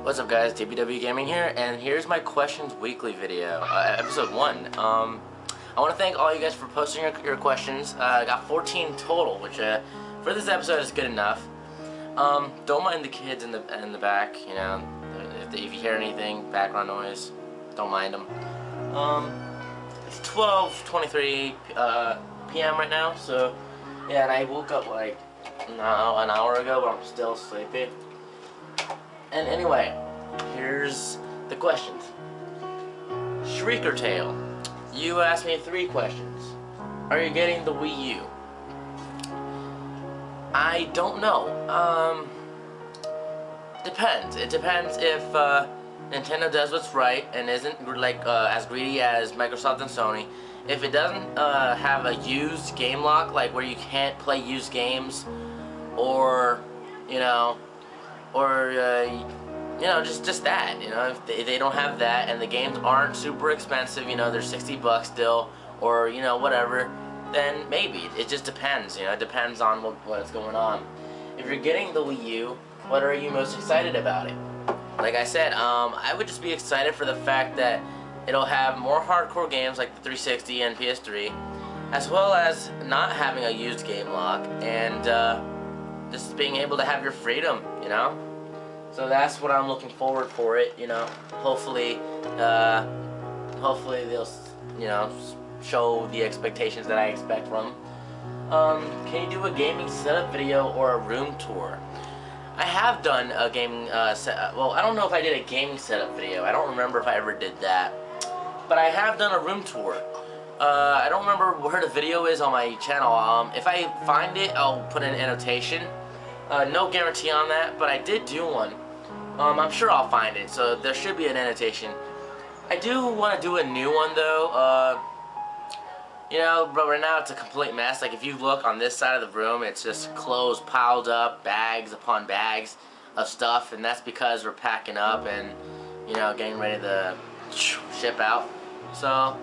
What's up guys, TBW Gaming here, and here's my questions weekly video, episode 1. I want to thank all you guys for posting your questions. I got 14 total, which for this episode is good enough. Don't mind the kids in the back, you know, if you hear anything, background noise, don't mind them. It's 12:23 p.m. right now, so yeah, and I woke up like an hour ago, but I'm still sleepy. And anyway, here's the questions. Shrieker Tail, you asked me 3 questions. Are you getting the Wii U? I don't know. Depends. It depends if Nintendo does what's right and isn't like as greedy as Microsoft and Sony. If it doesn't have a used game lock, like where you can't play used games, or you know, or you know, just that, you know, if they don't have that and the games aren't super expensive, you know, they're 60 bucks still, or you know, whatever, then maybe. It just depends, you know, it depends on what's going on. If you're getting the Wii U, what are you most excited about it? Like I said, I would just be excited for the fact that it'll have more hardcore games like the 360 and PS3, as well as not having a used game lock, and just being able to have your freedom, you know? So that's what I'm looking forward for it, you know? Hopefully they'll, you know, show the expectations that I expect from them. Can you do a gaming setup video or a room tour? I have done a gaming well, I don't know if I did a gaming setup video. I don't remember if I ever did that. But I have done a room tour. I don't remember where the video is on my channel. If I find it, I'll put an annotation. No guarantee on that, but I did do one. I'm sure I'll find it, so there should be an annotation. I do want to do a new one though. You know, but right now it's a complete mess. Like if you look on this side of the room, it's just clothes piled up, bags upon bags of stuff, and that's because we're packing up and, you know, getting ready to ship out. So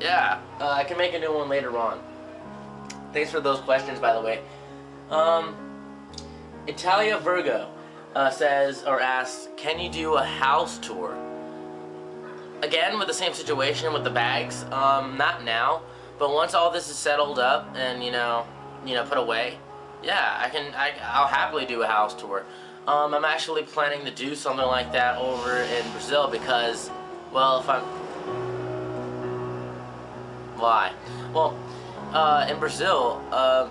yeah, I can make a new one later on. Thanks for those questions, by the way. Italia Virgo says or asks, can you do a house tour? Again, with the same situation with the bags. Not now, but once all this is settled up and you know put away, yeah, I'll happily do a house tour. I'm actually planning to do something like that over in Brazil because, well, in Brazil,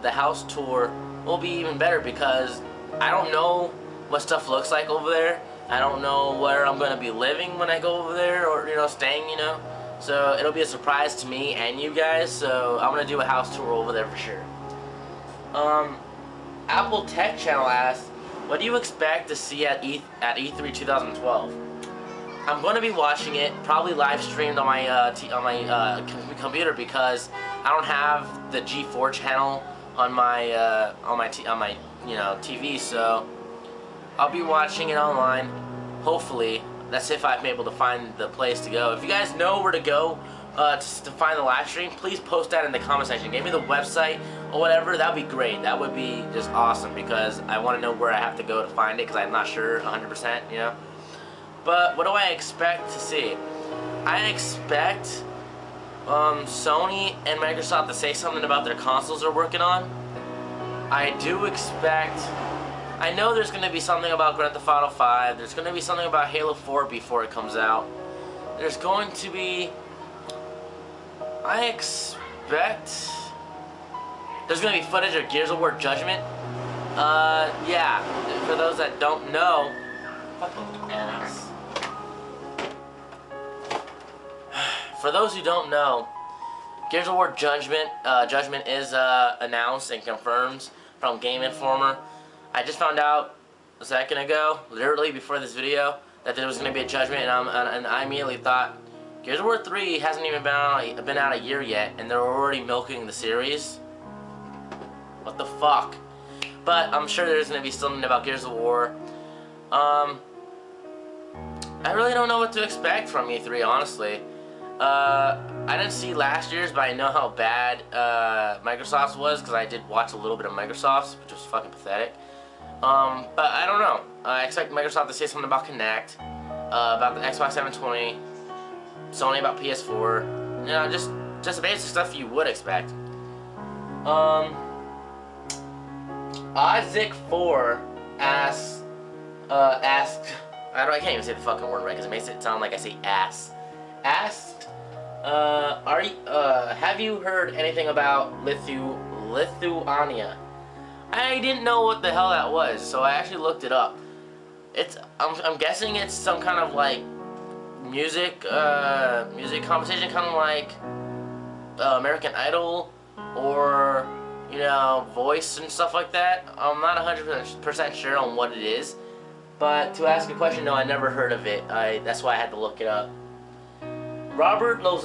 the house tour will be even better because I don't know what stuff looks like over there. I don't know where I'm going to be living when I go over there, or, you know, staying, you know. So it'll be a surprise to me and you guys, so I'm going to do a house tour over there for sure. Apple Tech Channel asks, what do you expect to see at E3 2012? I'm going to be watching it, probably live streamed on my computer because I don't have the G4 channel on my you know, TV, so I'll be watching it online. Hopefully, that's if I'm able to find the place to go. If you guys know where to go to find the live stream, please post that in the comment section. Give me the website or whatever. That would be great. That would be just awesome because I want to know where I have to go to find it because I'm not sure 100%, you know. But what do I expect to see? I expect Sony and Microsoft to say something about their consoles they're working on. I do expect, I know there's going to be something about Grand Theft Auto 5, there's going to be something about Halo 4 before it comes out. There's going to be, I expect, there's going to be footage of Gears of War Judgment. Yeah, for those that don't know, fucking ass. For those who don't know, Gears of War Judgment is announced and confirmed from Game Informer. I just found out a second ago, literally before this video, that there was going to be a Judgment, and I immediately thought, Gears of War 3 hasn't even been out a year yet, and they're already milking the series? What the fuck? But I'm sure there's going to be something about Gears of War. I really don't know what to expect from E3, honestly. I didn't see last year's, but I know how bad Microsoft's was because I did watch a little bit of Microsoft's, which was fucking pathetic. But I don't know. I expect Microsoft to say something about Kinect, about the Xbox 720, Sony about PS4. You know, just the basic stuff you would expect. Odzic4 asked, I can't even say the fucking word right because it makes it sound like I say ass. Asked, have you heard anything about Lithuania? I didn't know what the hell that was, so I actually looked it up. I'm guessing it's some kind of like music competition, kind of like American Idol or, you know, Voice and stuff like that. I'm not 100% sure on what it is, but to ask a question, no, I never heard of it. That's why I had to look it up. Roberto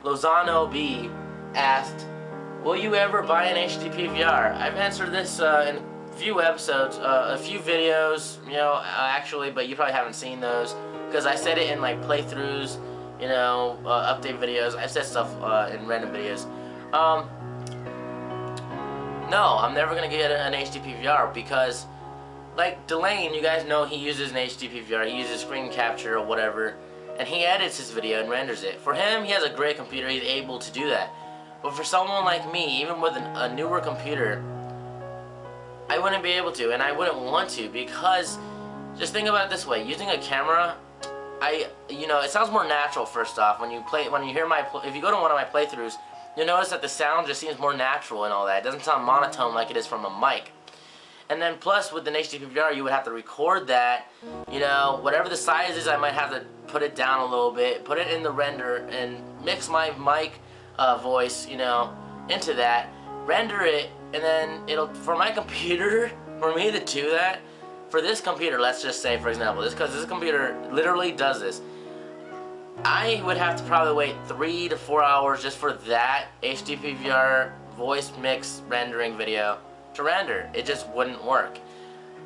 Lozano B asked, will you ever buy an HDP VR? I've answered this in a few episodes, a few videos, you know, actually, but you probably haven't seen those because I said it in like playthroughs, you know, update videos. I said stuff in random videos. No, I'm never gonna get an HDP VR because, like Delane, you guys know he uses an HDP VR. He uses screen capture or whatever, and he edits his video and renders it. For him, he has a great computer. He's able to do that. But for someone like me, even with a newer computer, I wouldn't be able to, and I wouldn't want to, because just think about it this way: using a camera, you know, it sounds more natural. First off, if you go to one of my playthroughs, you'll notice that the sound just seems more natural and all that. It doesn't sound monotone like it is from a mic. And then plus with the HDP VR, you would have to record that, you know, whatever the size is, I might have to put it down a little bit, put it in the render, and mix my mic voice, you know, into that, render it, and then for my computer, for me to do that, for this computer, let's just say, for example, because this computer literally does this, I would have to probably wait 3 to 4 hours just for that HDP VR voice mix rendering video to render. It just wouldn't work.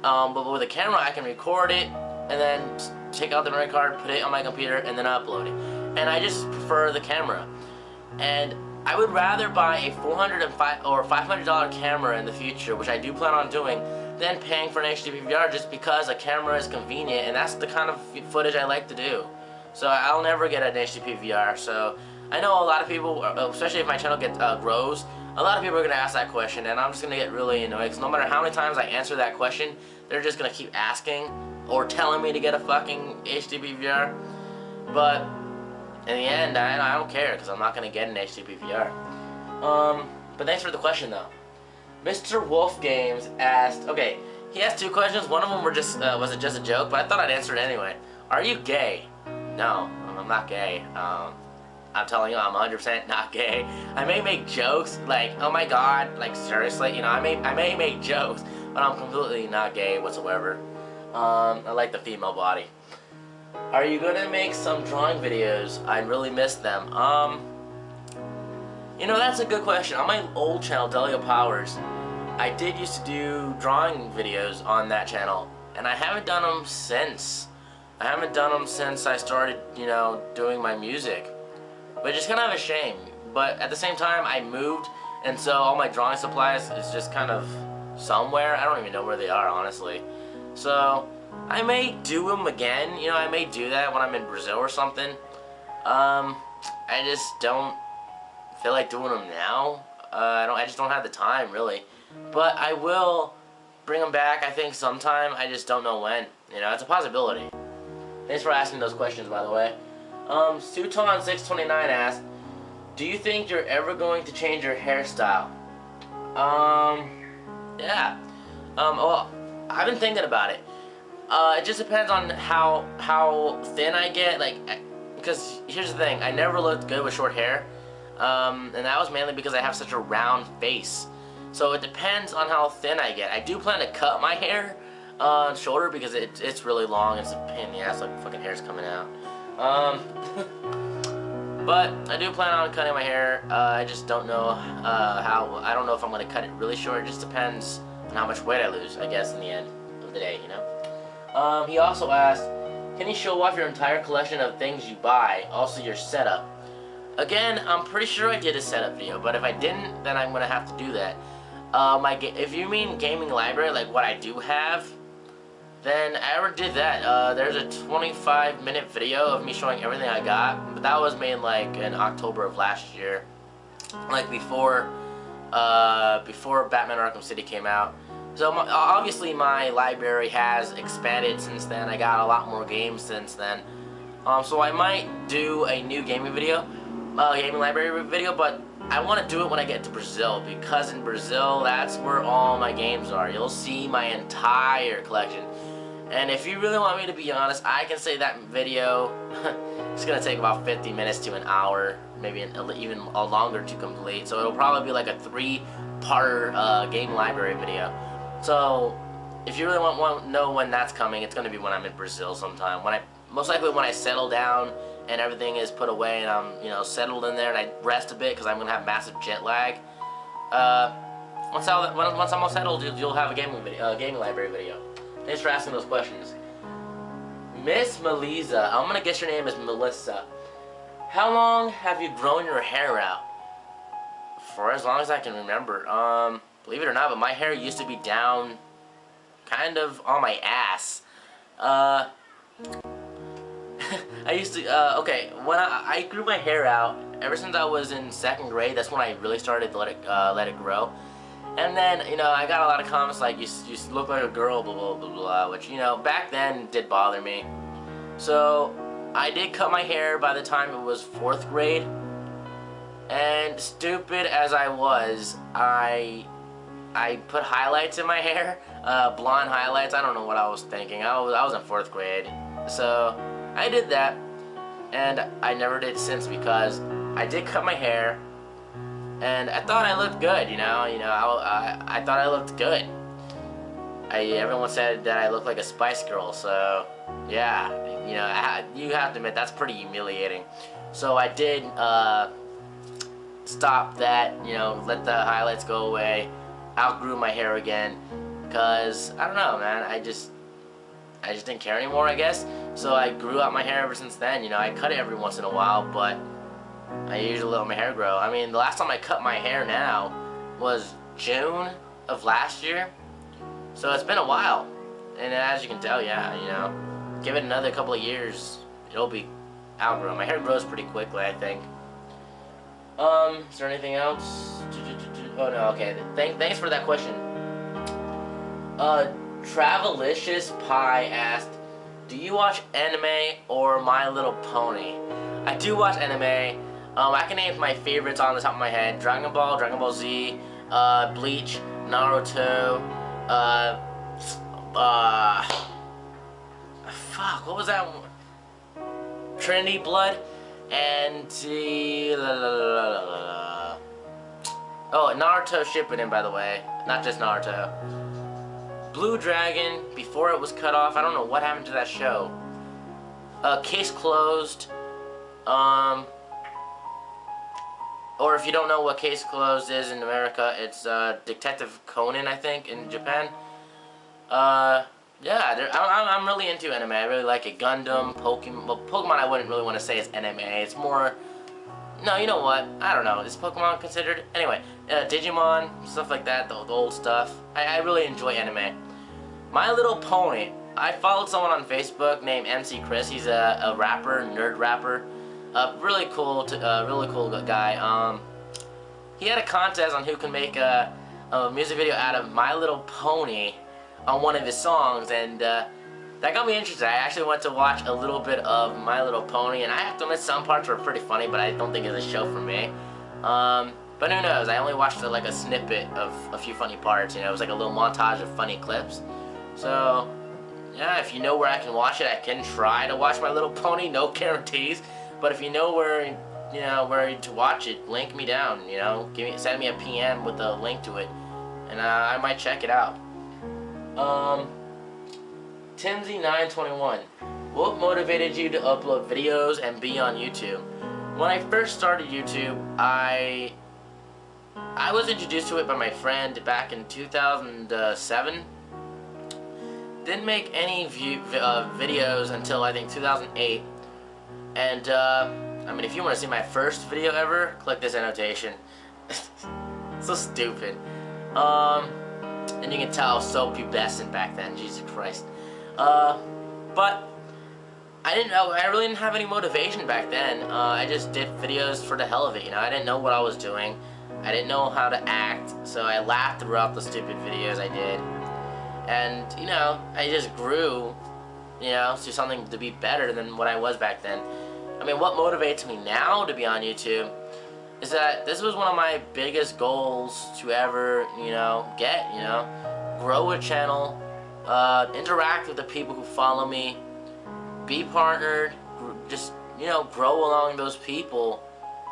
But with a camera, I can record it and then take out the memory card, put it on my computer, and then upload it. And I just prefer the camera. And I would rather buy a $400 or $500 camera in the future, which I do plan on doing, than paying for an HDP VR just because a camera is convenient, and that's the kind of footage I like to do. So I'll never get an HDP VR. So I know a lot of people, especially if my channel grows, a lot of people are going to ask that question, and I'm just going to get really annoyed because no matter how many times I answer that question, they're just going to keep asking or telling me to get a fucking HDP VR. But in the end, I don't care because I'm not going to get an HDP VR. But thanks for the question though. Mr. Wolf Games asked, okay, he asked 2 questions. One of them was it just a joke, but I thought I'd answer it anyway. Are you gay? No, I'm not gay. I'm telling you, I'm 100% not gay. I may make jokes like, oh my god, like seriously, you know, I may make jokes, but I'm completely not gay whatsoever. I like the female body. Are you gonna make some drawing videos? I really miss them. You know, that's a good question. On my old channel, Delio Powers, I did used to do drawing videos on that channel, and I haven't done them since. I haven't done them since I started, you know, doing my music. Which is kind of a shame. But at the same time, I moved, and so all my drawing supplies is just kind of somewhere. I don't even know where they are, honestly. So I may do them again. You know, I may do that when I'm in Brazil or something. I just don't feel like doing them now. I just don't have the time, really. But I will bring them back, I think, sometime. I just don't know when. You know, it's a possibility. Thanks for asking those questions, by the way. Suton629 asked, do you think you're ever going to change your hairstyle? Yeah. Well, I've been thinking about it. It just depends on how thin I get, like, because here's the thing, I never looked good with short hair, and that was mainly because I have such a round face. So it depends on how thin I get. I do plan to cut my hair shorter because it's really long. It's a pain in the ass, like fucking hair's coming out. But I do plan on cutting my hair. I just don't know how. I don't know if I'm gonna cut it really short. It just depends on how much weight I lose, I guess, in the end of the day, you know. He also asked, can you show off your entire collection of things you buy, also your setup? Again, I'm pretty sure I did a setup video, but if I didn't, then I'm gonna have to do that. If you mean gaming library, like what I do have, then I already did that. There's a 25-minute video of me showing everything I got, but that was made like in October of last year, like before Batman Arkham City came out. So obviously my library has expanded since then. I got a lot more games since then. So I might do a new gaming library video, but I want to do it when I get to Brazil, because in Brazil, that's where all my games are. You'll see my entire collection. And if you really want me to be honest, I can say that video it's going to take about 50 minutes to an hour, maybe even longer to complete. So it'll probably be like a 3-part game library video. So if you really want to know when that's coming, it's going to be when I'm in Brazil sometime. Most likely when I settle down and everything is put away and I'm settled in there and I rest a bit, because I'm going to have massive jet lag. Once I'm all settled, you'll have a gaming library video. Thanks for asking those questions. Miss Melissa, I'm gonna guess your name is Melissa. How long have you grown your hair out? For as long as I can remember. Believe it or not, but my hair used to be down kind of on my ass. I used to, okay, when I grew my hair out, ever since I was in 2nd grade, that's when I really started to let it grow. And then, I got a lot of comments like, you look like a girl, blah, blah, blah, blah, which, back then did bother me. So, I did cut my hair by the time it was 4th grade. And stupid as I was, I put highlights in my hair, blonde highlights. I don't know what I was thinking. I was in 4th grade. So, I did that. And I never did since, because I did cut my hair. And I thought I looked good, I thought I looked good. Everyone said that I looked like a Spice Girl, so yeah, you have to admit that's pretty humiliating. So I did stop that, let the highlights go away, outgrew my hair again, because I don't know, man, I just didn't care anymore, I guess. So I grew out my hair ever since then. I cut it every once in a while, but I usually let my hair grow. I mean, the last time I cut my hair now was June of last year. So it's been a while. And as you can tell, yeah, give it another couple of years, it'll be outgrown. My hair grows pretty quickly, I think. Is there anything else? Oh no, okay. Thanks for that question. Travelicious Pie asked, do you watch anime or My Little Pony? I do watch anime. I can name my favorites on the top of my head: Dragon Ball, Dragon Ball Z, Bleach, Naruto, fuck, what was that one? Trinity Blood, and oh, Naruto Shippuden, by the way, not just Naruto. Blue Dragon, before it was cut off. I don't know what happened to that show. Case Closed. Or if you don't know what Case Closed is in America, it's Detective Conan, I think, in Japan. Yeah, I'm really into anime. I really like it. Gundam, Pokemon. Well, Pokemon I wouldn't really want to say is anime. It's more... No, you know what? I don't know. Is Pokemon considered? Anyway, Digimon, stuff like that, the old stuff. I really enjoy anime. My Little Pony. I followed someone on Facebook named MC Chris. He's a rapper, nerd rapper. Really cool guy. He had a contest on who can make a music video out of My Little Pony on one of his songs, and that got me interested. I actually went to watch a little bit of My Little Pony, and I have to admit some parts were pretty funny, but I don't think it's a show for me. But who knows? I only watched like a snippet of a few funny parts. It was like a little montage of funny clips. So yeah, if you know where I can watch it, I can try to watch My Little Pony. No guarantees. But if you know where, where to watch it, link me down, send me a PM with a link to it, and I might check it out. Timsy921, what motivated you to upload videos and be on YouTube? When I first started YouTube, I was introduced to it by my friend back in 2007. Didn't make any videos until I think 2008. And, I mean, if you want to see my first video ever, click this annotation. So stupid. And you can tell I was so pubescent back then, Jesus Christ. But I really didn't have any motivation back then. I just did videos for the hell of it, you know. I didn't know what I was doing. I didn't know how to act, so I laughed throughout the stupid videos I did. And, you know, I just grew, you know, to something to be better than what I was back then. I mean, what motivates me now to be on YouTube is that this was one of my biggest goals to ever, you know, get, you know. Grow a channel, interact with the people who follow me, be partnered, just, you know, grow along those people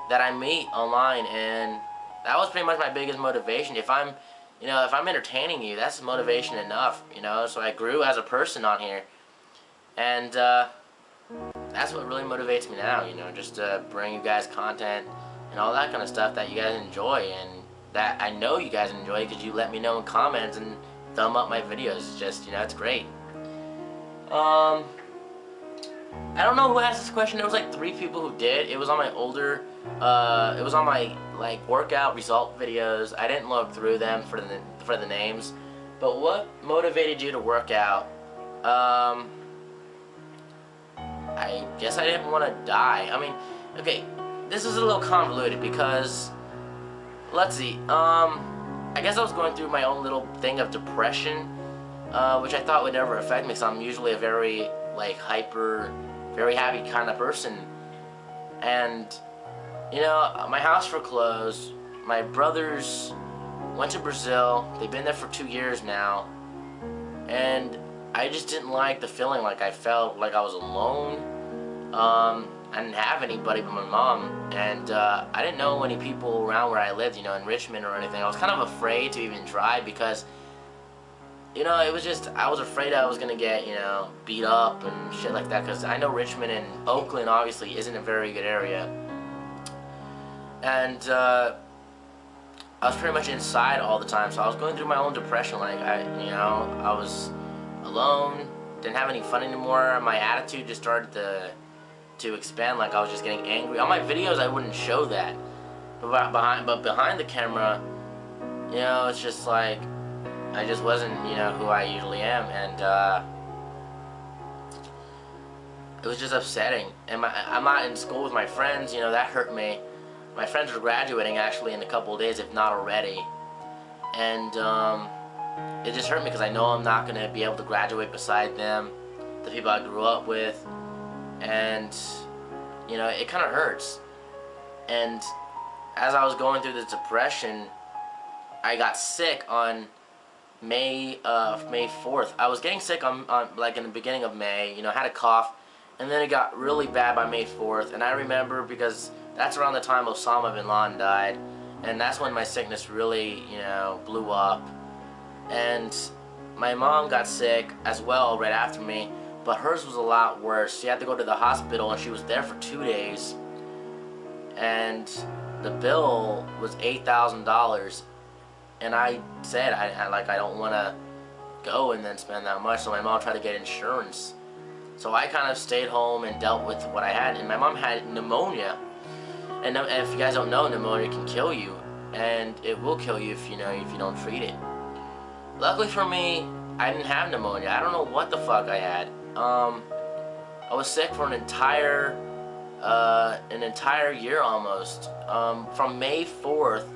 that I meet online. And that was pretty much my biggest motivation. If I'm, you know, if I'm entertaining you, that's motivation enough, you know. So I grew as a person on here, and that's what really motivates me now, you know, just to bring you guys content and all that kind of stuff that you guys enjoy, and that I know you guys enjoy because you let me know in comments and thumb up my videos. It's just, you know, it's great. I don't know who asked this question. There was like 3 people who did. It was on my older, it was on my like workout result videos. I didn't look through them for the names. But what motivated you to work out? I guess I didn't want to die. I mean, okay, this is a little convoluted because, let's see, I guess I was going through my own little thing of depression, which I thought would never affect me, because I'm usually a very, like, hyper, very happy kind of person. And, you know, my house foreclosed, my brothers went to Brazil, they've been there for 2 years now, and I just didn't like the feeling like I felt like I was alone. I didn't have anybody but my mom, and I didn't know any people around where I lived, you know, in Richmond or anything. I was kind of afraid to even try because, you know, it was just, I was afraid I was going to get, you know, beat up and shit like that, because I know Richmond and Oakland obviously isn't a very good area. And I was pretty much inside all the time, so I was going through my own depression. Like, you know, I was alone, didn't have any fun anymore. My attitude just started to expand. Like, I was just getting angry. On my videos I wouldn't show that, but behind the camera, you know, it's just like I just wasn't, you know, who I usually am. And it was just upsetting. And I'm not in school with my friends, you know, that hurt me. My friends are graduating actually in a couple of days, if not already, and it just hurt me because I know I'm not going to be able to graduate beside them, the people I grew up with, and, you know, it kind of hurts. And as I was going through this depression, I got sick on May 4th. I was getting sick on like in the beginning of May, you know, had a cough, and then it got really bad by May 4th, and I remember because that's around the time Osama bin Laden died, and that's when my sickness really, you know, blew up. And my mom got sick as well right after me, but hers was a lot worse. She had to go to the hospital, and she was there for 2 days, and the bill was $8,000, and I said I don't want to go and then spend that much, so my mom tried to get insurance. So I kind of stayed home and dealt with what I had, and my mom had pneumonia. And if you guys don't know, pneumonia can kill you, and it will kill you if you don't treat it. Luckily for me, I didn't have pneumonia. I don't know what the fuck I had. I was sick for an entire year almost. From May 4th,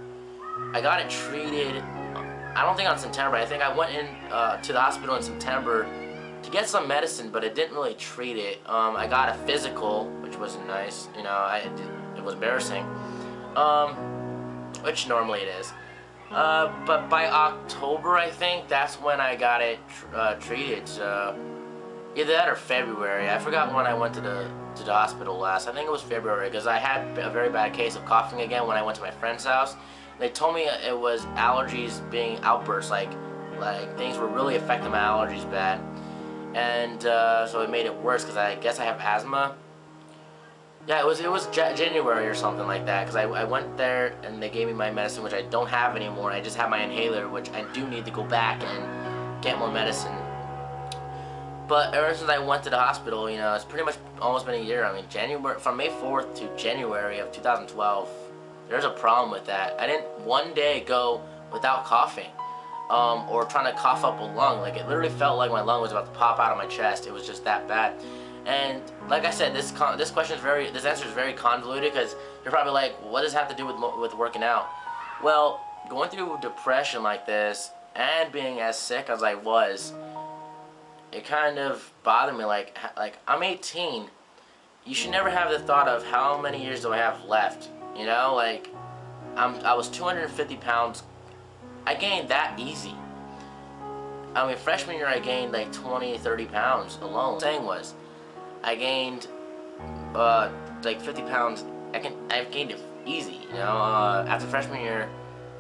I got it treated. I don't think on September. I think I went in to the hospital in September to get some medicine, but it didn't really treat it. I got a physical, which wasn't nice. You know, it was embarrassing, which normally it is. But by October, I think, that's when I got it treated. So either that or February. I forgot when I went to the hospital last. I think it was February, because I had a very bad case of coughing again when I went to my friend's house. They told me it was allergies being outbursts, like things were really affecting my allergies bad. And so it made it worse, because I guess I have asthma. Yeah, it was January or something like that, because I went there and they gave me my medicine, which I don't have anymore. I just have my inhaler, which I do need to go back and get more medicine. But ever since I went to the hospital, you know, it's pretty much almost been a year. I mean, from May 4th to January of 2012, there's a problem with that. I didn't one day go without coughing. or trying to cough up a lung. Like, it literally felt like my lung was about to pop out of my chest. It was just that bad. And like I said, this answer is very convoluted, because you're probably like, what does it have to do with working out? Well, going through depression like this and being as sick as I was, it kind of bothered me. Like I'm 18. You should never have the thought of how many years do I have left. You know, like I was 250 pounds. I gained that easy. I mean, freshman year I gained like 20, 30 pounds alone. The saying was, I gained like 50 pounds. I've gained it easy. You know, after freshman year,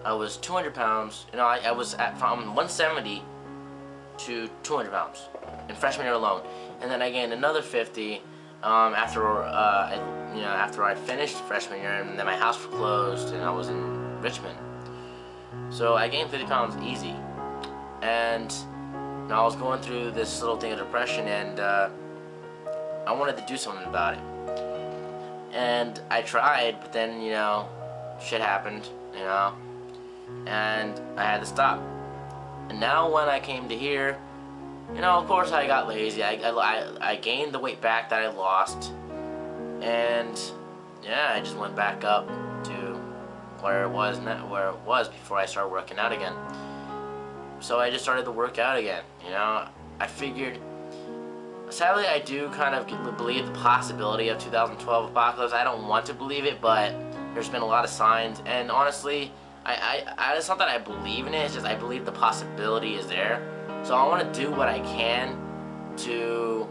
I was 200 pounds. You know, I was from 170 to 200 pounds in freshman year alone, and then I gained another 50 after I finished freshman year, and then my house foreclosed, and I was in Richmond. So I gained 50 pounds easy, and you know, I was going through this little thing of depression, and I wanted to do something about it. And I tried, but then, you know, shit happened, you know, and I had to stop. And now when I came to here, you know, of course I got lazy. I gained the weight back that I lost, and yeah, I just went back up to where it was before I started working out again. So I just started to work out again. You know, I figured. Sadly, I do kind of believe the possibility of 2012 apocalypse. I don't want to believe it, but there's been a lot of signs, and honestly, it's not that I believe in it. It's just I believe the possibility is there. So I want to do what I can to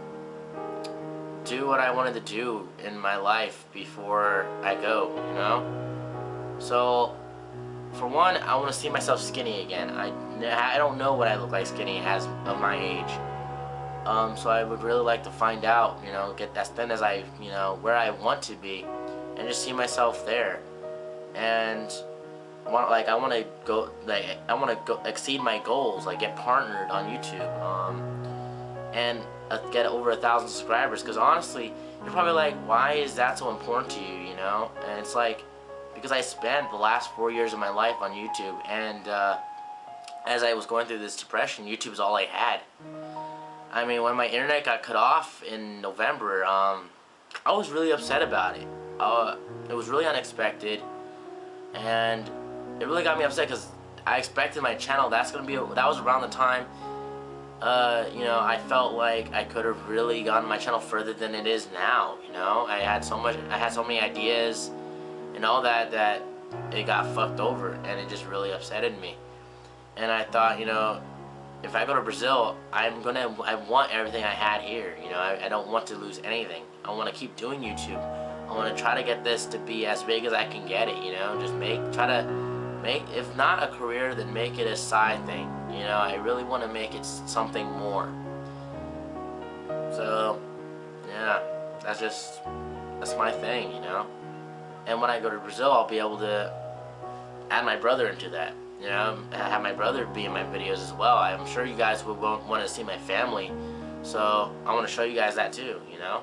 do what I wanted to do in my life before I go, you know? So, for one, I want to see myself skinny again. I don't know what I look like skinny as of my age. So I would really like to find out, you know, get as thin as where I want to be, and just see myself there. And I want to go exceed my goals, like get partnered on YouTube, and get over 1,000 subscribers. Because honestly, you're probably like, why is that so important to you? You know, and it's like, because I spent the last 4 years of my life on YouTube, and as I was going through this depression, YouTube was all I had. I mean, when my internet got cut off in November, I was really upset about it. It was really unexpected, and it really got me upset because I expected my channel. That was around the time, you know, I felt like I could have really gotten my channel further than it is now. You know, I had so many ideas, and all that it got fucked over, and it just really upsetted me. And I thought, you know, if I go to Brazil, I want everything I had here. You know, I don't want to lose anything. I want to keep doing YouTube. I want to try to get this to be as big as I can get it. You know, just try to make, if not a career, then make it a side thing. You know, I really want to make it something more. So, yeah, that's my thing. You know, and when I go to Brazil, I'll be able to add my brother into that. You know, have my brother be in my videos as well. I'm sure you guys would want to see my family, so I want to show you guys that too, you know.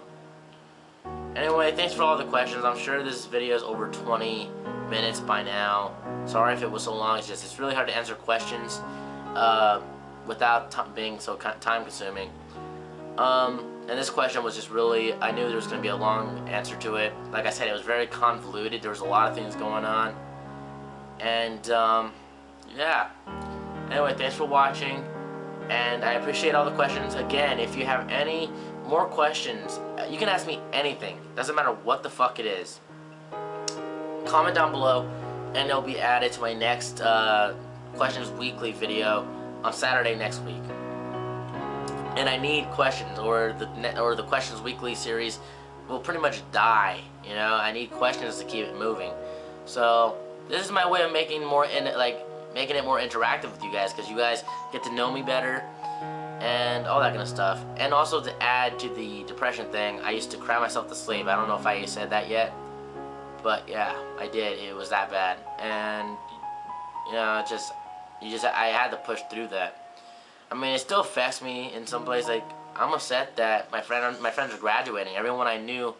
Anyway, thanks for all the questions. I'm sure this video is over 20 minutes by now. Sorry if it was so long. It's really hard to answer questions without being so time consuming. And this question was just really, I knew there was going to be a long answer to it. Like I said, it was very convoluted. There was a lot of things going on, and yeah. Anyway, thanks for watching, and I appreciate all the questions. Again, if you have any more questions, you can ask me anything. Doesn't matter what the fuck it is. Comment down below, and it'll be added to my next Questions Weekly video on Saturday next week. And I need questions, or the Questions Weekly series will pretty much die. You know, I need questions to keep it moving. So this is my way of making making it more interactive with you guys, because you guys get to know me better and all that kind of stuff. And also, to add to the depression thing, I used to cry myself to sleep. I don't know if I said that yet, but yeah, I did. It was that bad, and you know, I had to push through that. I mean, it still affects me in some places. Like, I'm upset that my friends are graduating. Everyone I knew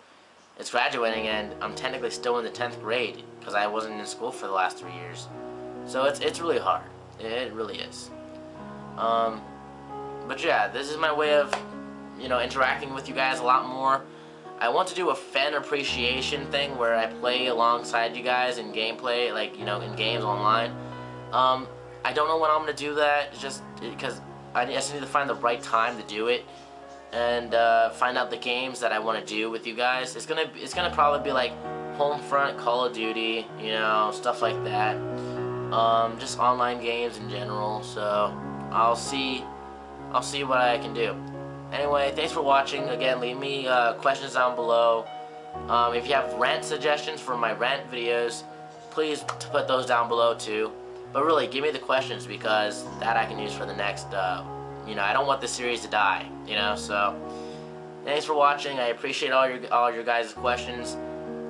is graduating, and I'm technically still in the 10th grade because I wasn't in school for the last 3 years. So it's really hard. It really is. But yeah, this is my way of, interacting with you guys a lot more. I want to do a fan appreciation thing where I play alongside you guys in gameplay, like, in games online. I don't know when I'm going to do that, just because I just need to find the right time to do it, and find out the games that I want to do with you guys. It's gonna probably be like Homefront, Call of Duty, stuff like that. Just online games in general. So I'll see what I can do. Anyway, thanks for watching. Again, leave me questions down below. If you have rant suggestions for my rant videos, please put those down below too. But really, give me the questions, because that I can use for the next, I don't want this series to die, so thanks for watching. I appreciate all your guys' questions.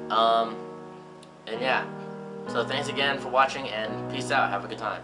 And yeah, so thanks again for watching, and peace out. Have a good time.